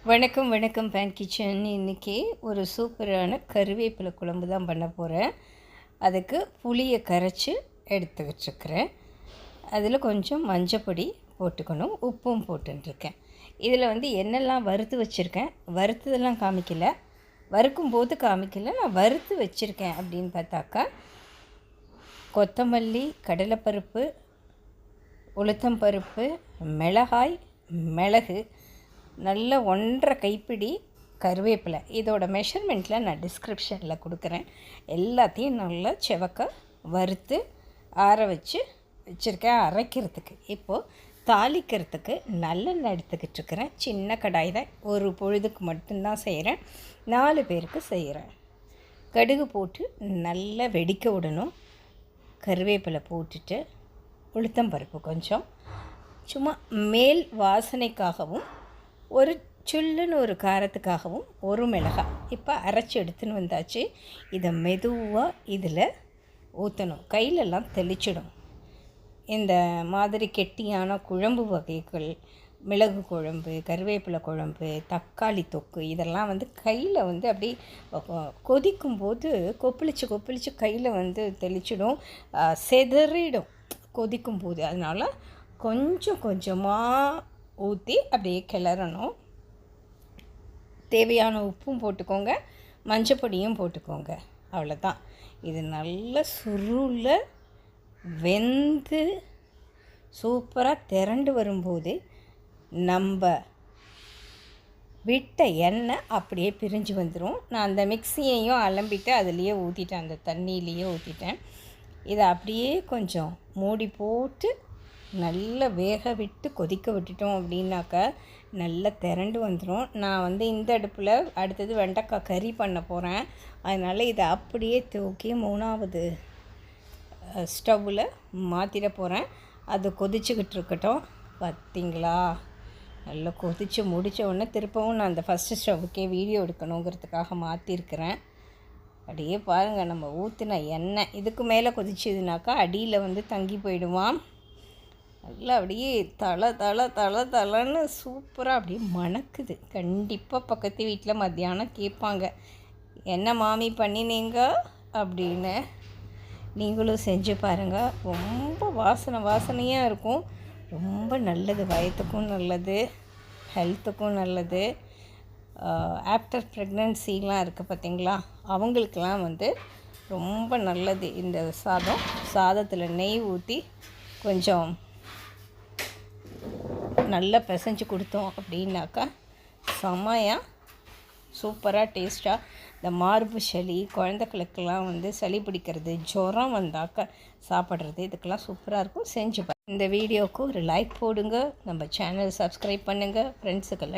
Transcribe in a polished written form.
வணக்கம் வணக்கம் pan kitchen. இன்றைக்கி ஒரு சூப்பரான கருவேப்பிலை குழம்பு தான் பண்ண போகிறேன். அதுக்கு புளியை கரைச்சி எடுத்து வச்சுருக்கிறேன். அதில் கொஞ்சம் மஞ்சப்பொடி போட்டுக்கணும், உப்பும் போட்டுருக்கேன். இதில் என்னெல்லாம் வறுத்து வச்சுருக்கேன், வறுத்ததெல்லாம் காமிக்கலை, வறுக்கும் போது காமிக்கலை, நான் வறுத்து வச்சுருக்கேன் அப்படின்னு பார்த்தாக்கா கொத்தமல்லி, கடலைப்பருப்பு, உளுத்தம்பருப்பு, மிளகாய், மிளகு, நல்ல 1.5 கைப்பிடி கருவேப்பிலை. இதோட மெஷர்மெண்ட்டில் நான் டிஸ்கிரிப்ஷனில் கொடுக்குறேன். எல்லாத்தையும் நல்லா செவக்க வறுத்து ஆற வச்சுருக்கேன் அரைக்கிறதுக்கு. இப்போது தாளிக்கிறதுக்கு நல்லெண்ணெய் எடுத்துக்கிட்டு இருக்கிறேன். சின்ன கடாய் தான், ஒரு பொழுதுக்கு மட்டும்தான் செய்கிறேன், 4 பேருக்கு செய்கிறேன். கடுகு போட்டு நல்லா வெடிக்க விடணும். கருவேப்பிலை போட்டுட்டு உளுத்தம்பருப்பு கொஞ்சம், சும்மா மேல் வாசனைக்காகவும் ஒரு சுல்லுன்னு ஒரு காரத்துக்காகவும் ஒரு மிளகாய். இப்போ அரைச்சி எடுத்துன்னு வந்தாச்சு. இதை மெதுவாக இதில் ஊற்றணும், கையிலெல்லாம் தெளிச்சிடும். இந்த மாதிரி கெட்டியான குழம்பு வகைகள், மிளகு குழம்பு, கருவேப்பிலை குழம்பு, தக்காளி தொக்கு, இதெல்லாம் கையில் அப்படி கொதிக்கும்போது கொப்பளிச்சு கையில் தெளிச்சிடும், செதறிடும் கொதிக்கும்போது. அதனால் கொஞ்சம் கொஞ்சமாக ஊற்றி அப்படியே கிளறணும். தேவையான உப்பும் போட்டுக்கோங்க, மஞ்சப்பொடியும் போட்டுக்கோங்க. அவ்வளோதான். இது நல்ல சுருள வெந்து சூப்பராக திரண்டு வரும்போது நம்ம விட்ட எண்ணெய் அப்படியே பிரிஞ்சு வந்துடும். நான் அந்த மிக்சியையும் அலம்பிட்டு அதுலேயே ஊற்றிட்டேன், அந்த தண்ணியிலையே ஊற்றிட்டேன். இதை அப்படியே கொஞ்சம் மூடி போட்டு நல்லா வேக விட்டு கொதிக்க விட்டுட்டோம் அப்படின்னாக்கா நல்லா திரண்டு வந்துடும். நான் இந்த அடுப்பில் அடுத்தது வெண்டைக்காய் கறி பண்ண போகிறேன். அதனால் இதை அப்படியே தூக்கி 3வது ஸ்டவ்வில் மாற்றிட போகிறேன். அது கொதிச்சுக்கிட்டு இருக்கட்டும். பார்த்திங்களா, நல்லா கொதித்து முடித்த உடனே திருப்பவும் நான் அந்த ஃபஸ்ட்டு ஸ்டவ்வுக்கே வீடியோ எடுக்கணுங்கிறதுக்காக மாற்றிருக்கிறேன். அப்படியே பாருங்கள், நம்ம ஊற்றின எண்ணெய் இதுக்கு மேலே கொதிச்சதுனாக்கா அடியில் தங்கி போயிடுவான். நல்லா அப்படியே தலை சூப்பராக அப்படியே மணக்குது. கண்டிப்பாக பக்கத்து வீட்டில் மத்தியானம் கேட்பாங்க, என்ன மாமி பண்ணினீங்க அப்படின்னு. நீங்களும் செஞ்சு பாருங்கள். ரொம்ப வாசனையாக இருக்கும். ரொம்ப நல்லது, வயத்துக்கும் நல்லது, ஹெல்த்துக்கும் நல்லது. ஆஃப்டர் ப்ரெக்னன்சிலாம் இருக்குது பார்த்திங்களா, அவங்களுக்கெல்லாம் ரொம்ப நல்லது. இந்த சாதத்தில் நெய் ஊற்றி கொஞ்சம் நல்லா பிசைஞ்சு கொடுத்தோம் அப்படின்னாக்கா செம்மையாக சூப்பராக டேஸ்ட்டாக. இந்த மார்பு சளி, குழந்தைகளுக்கெல்லாம் சளி பிடிக்கிறது, ஜுரம் வந்தாக்கா சாப்பிட்றது, இதுக்கெல்லாம் சூப்பராக இருக்கும். செஞ்சு இந்த வீடியோவுக்கு ஒரு லைக் போடுங்க, நம்ம சேனல் சப்ஸ்கிரைப் பண்ணுங்கள், ஃப்ரெண்ட்ஸுக்கெல்லாம்